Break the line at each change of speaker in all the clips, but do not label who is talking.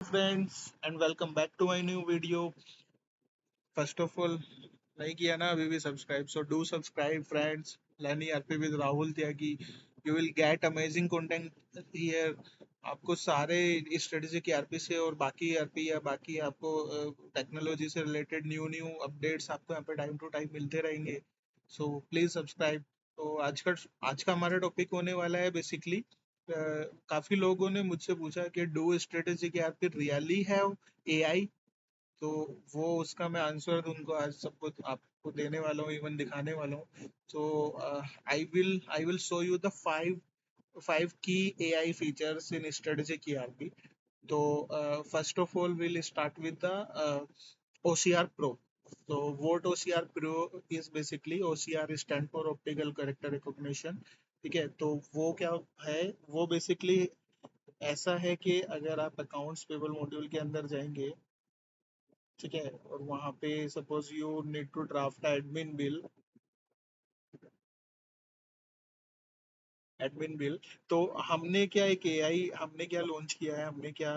friends and welcome back to my new video. First of all, नहीं किया ना अभी भी subscribe, so do subscribe friends. Learning RP with Rahul Tyagi. You will get amazing content here. आपको सारे strategy की RP से और बाकी आरपी या बाकी आपको टेक्नोलॉजी से रिलेटेड न्यू न्यू अपडेट्स आपको यहाँ पे टाइम टू टाइम मिलते रहेंगे. So please subscribe. तो आज का हमारा टॉपिक होने वाला है बेसिकली, काफी लोगों ने मुझसे पूछा कि डू स्ट्रेटेजी के आरपी रियली हैव एआई. तो वो उसका मैं आंसर उनको आज सबको आपको देने वाला हूँ, इवन दिखाने वाला हूँ. तो I will show you the five की एआई फीचर्स इन स्ट्रेटेजी की आरपी. तो first of all will start with the OCR Pro. So what OCR Pro is basically, OCR stand for Optical Character Recognition. ठीक है, तो वो क्या है, वो बेसिकली ऐसा है कि अगर आप अकाउंट्स पेबल मॉड्यूल के अंदर जाएंगे, ठीक है, और वहाँ पे suppose you need to draft admin bill. तो हमने क्या लॉन्च किया है, हमने क्या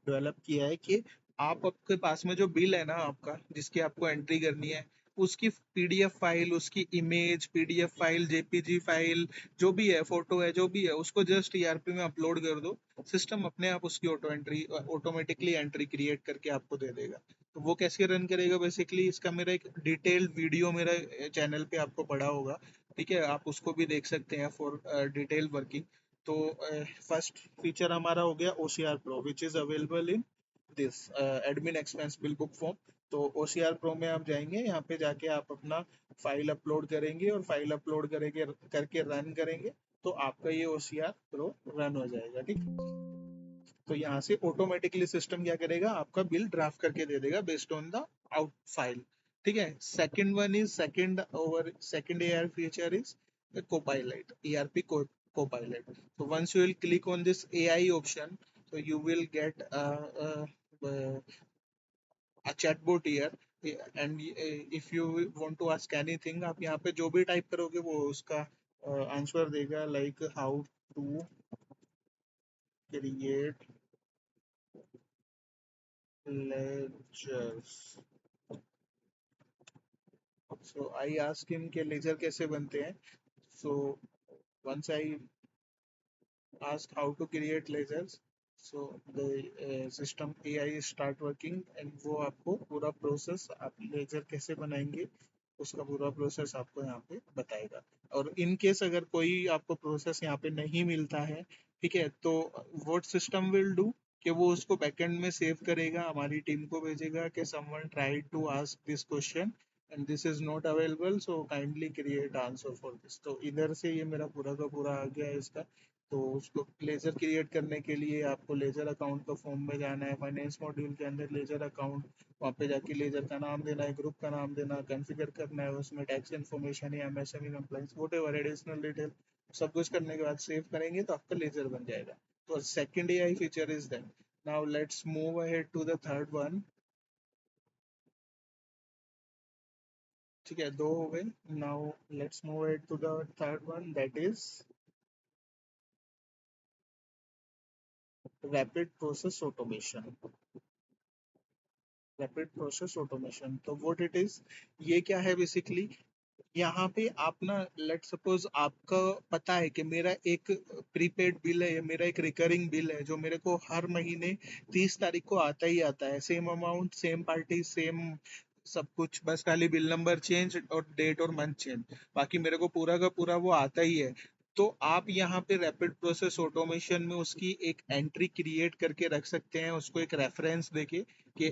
डेवलप किया है कि आप आपके पास में जो बिल है ना आपका, जिसकी आपको एंट्री करनी है, उसकी पीडीएफ फाइल, उसकी image PDF file, JPG file, जो भी है, फोटो है, जो भी है, उसको जस्ट ईआरपी में अपलोड कर दो. सिस्टम अपने आप उसकी ऑटोमेटिकली एंट्री क्रिएट करके आपको दे देगा. तो वो कैसे रन करेगा, बेसिकली इसका मेरा एक डिटेल्ड वीडियो मेरा चैनल पे आपको पड़ा होगा. ठीक है, आप उसको भी देख सकते हैं फॉर डिटेल वर्किंग. तो फर्स्ट फीचर हमारा हो गया OCR Pro, which is available in this admin expense bill book form. तो OCR Pro में आप जाएंगे, यहाँ पे जाके आप अपना फाइल अपलोड करेंगे और फाइल अपलोड करेंगे करके रन करेंगे, तो आपका ये OCR Pro रन हो जाएगा. ठीक, तो यहाँ से ऑटोमेटिकली सिस्टम क्या करेगा, आपका बिल ड्राफ्ट करके दे देगा based on the out file. ठीक है, second AR feature is Copilot, ERP Copilot. So once you will click on this AI option, so you will get a chatbot here. And if you want to ask anything, आप यहाँ पे जो भी type करोगे वो उसका answer देगा, like how to create ledgers. So I ask him कि लेजर कैसे बनते हैं. So once I ask how to create ledgers, so the system AI start working and वो आपको पूरा प्रोसेस, आप लेजर कैसे बनाएंगे उसका पूरा प्रोसेस आपको यहाँ पे बताएगा. और इन केस अगर कोई आपको प्रोसेस यहाँ पे नहीं मिलता है, ठीक है, तो व्हाट सिस्टम विल डू कि वो उसको बैकएंड में सेव करेगा, हमारी टीम को भेजेगा कि someone tried to ask this question and this is not available, so kindly create answer for this. तो इधर से ये मेरा पूरा का पूरा आ गया है इसका. तो उसको लेजर क्रिएट करने के लिए आपको लेजर अकाउंट का फॉर्म में जाना है, फाइनेंस मॉड्यूल के अंदर लेजर अकाउंट, वहाँ पे जाके लेजर का नाम देना है, ग्रुप का नाम देना, कॉन्फ़िगर करना है, उसमें टैक्स इन्फॉर्मेशन या MSME compliance vote ever additional detail सब कुछ करने के बाद सेव करेंगे तो आपका लेजर बन जाएगा. तो second AI feature is that. Now let's move ahead to the third one. ठीक है, दो हो गए. Now let's move ahead to the third one, that is rapid process automation. Rapid process automation, तो व्हाट इट इज, ये क्या है basically. यहाँ पे आप ना, लेट सपोज आपका पता है कि मेरा एक प्रीपेड बिल है, मेरा एक रिकरिंग बिल है जो मेरे को हर महीने 30 तारीख को आता ही आता है, same amount, same party, same सब कुछ, बस खाली बिल नंबर चेंज और डेट और मंथ चेंज, बाकी मेरे को पूरा का पूरा वो आता ही है. तो आप यहाँ पे रैपिड प्रोसेस ऑटोमेशन में उसकी एक एंट्री क्रिएट करके रख सकते हैं, उसको एक रेफरेंस देके कि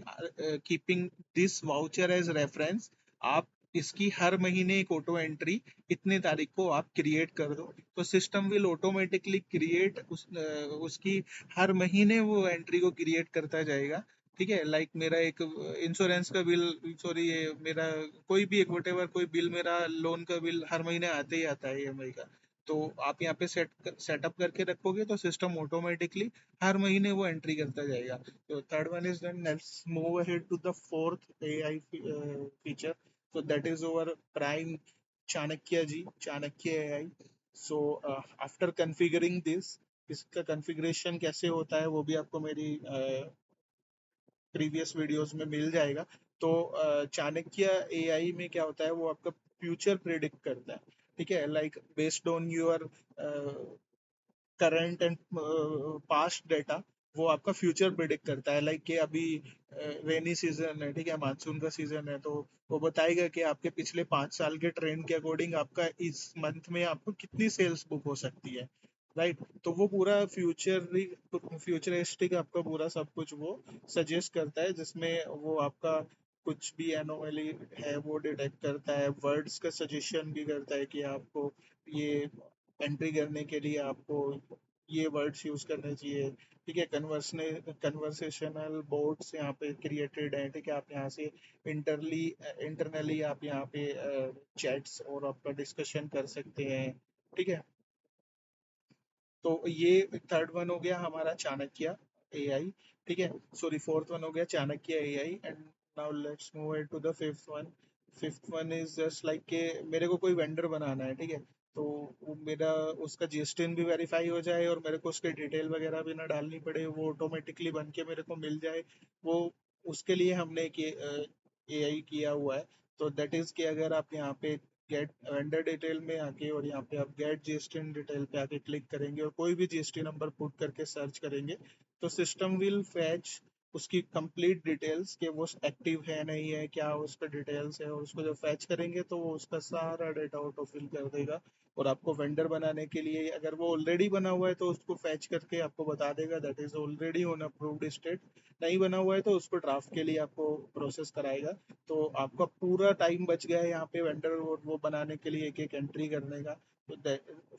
keeping this voucher as reference, आप इसकी हर महीने एक ऑटो एंट्री इतने तारीख को आप क्रिएट कर दो, तो सिस्टम विल ऑटोमेटिकली क्रिएट उसकी हर महीने वो एंट्री को क्रिएट करता जाएगा. ठीक है, लाइक मेरा एक इंश्योरेंस का बिल, सॉरी, ये मेरा कोई भी एक वटेवर कोई बिल, मेरा लोन का बिल हर महीने आते ही आता है ईएमआई का. तो आप यहाँ पे सेटअप करके रखोगे तो सिस्टम ऑटोमेटिकली हर महीने वो एंट्री करता जाएगा. तो third one is done. Let's move ahead to the fourth AI feature. So that is our prime Chanakya ji, Chanakya AI. So after configuring this, इसका configuration कैसे होता है वो भी आपको मेरी प्रीवियस वीडियोस में मिल जाएगा। तो चाणक्य एआई में क्या होता है, वो आपका फ्यूचर प्रिडिक्ट करता है, ठीक है, like based on your current and past data, वो आपका फ्यूचर प्रिडिक्ट करता है। लाइक कि अभी रेनी सीजन है, ठीक है, मानसून का सीजन है, तो वो बताएगा कि आपके पिछले 5 साल के ट्रेंड के अकॉर्डिंग आपका इस मंथ में आपको कितनी सेल्स बुक हो सकती है, राइट। तो वो पूरा फ्यूचरिस्टिक आपका पूरा सब कुछ वो सजेस्ट करता है, जिसमें वो आपका कुछ भी एनोमली है वो डिटेक्ट करता है, वर्ड्स का सजेशन भी करता है कि आपको ये एंट्री करने के लिए आपको ये वर्ड्स यूज करने चाहिए, ठीक है। कन्वर्सेशनल बोर्ड्स यहाँ पे क्रिएटेड हैं, ठीक है, आप यहाँ से इंटरनली आप यहाँ पे चैट्स और आपका डिस्कशन कर सकते हैं, ठीक है। तो ये थर्ड वन हो गया हमारा चाणक्य एआई, ठीक है, सॉरी फोर्थ वन हो गया Chanakya AI. And now let's move to the fifth one. Fifth one is just like के मेरे को कोई वेंडर बनाना है, ठीक है, तो वो मेरा उसका जीएसटीन भी वेरीफाई हो जाए और मेरे को उसके डिटेल वगैरह भी ना डालनी पड़े, वो ऑटोमेटिकली बन के मेरे को मिल जाए, वो उसके लिए हमने एक एआई किया हुआ है। तो दैट इज कि अगर आप यहाँ पे गेट वेंडर डिटेल में आके और यहाँ पे आप गेट जीएसटी डिटेल पे आके क्लिक करेंगे और कोई भी जीएसटी नंबर पुट करके सर्च करेंगे, तो सिस्टम विल फैच उसकी कंप्लीट डिटेल्स कि वो एक्टिव है नहीं है, क्या उस पर डिटेल्स है, और उसको जब फैच करेंगे तो वो उसका सारा डेटा ऑटो फिल कर देगा। और आपको वेंडर बनाने के लिए अगर वो ऑलरेडी बना हुआ है तो उसको फैच करके आपको बता देगा that is already on approved state, नहीं बना हुआ है तो उसको ड्राफ्ट के लिए आपको प्रोसेस कराएगा। तो आपका पूरा टाइम बच गया है यहाँ पे वेंडर वो बनाने के लिए, एक एक एंट्री करने का। तो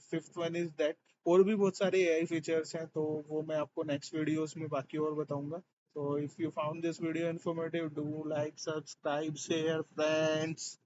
फिफ्थ वन इज दैट। और भी बहुत सारे एआई फीचर्स हैं, तो वो मैं आपको नेक्स्ट वीडियोस में बाकी और बताऊंगा। So if you found this video informative, do like, subscribe, share, friends.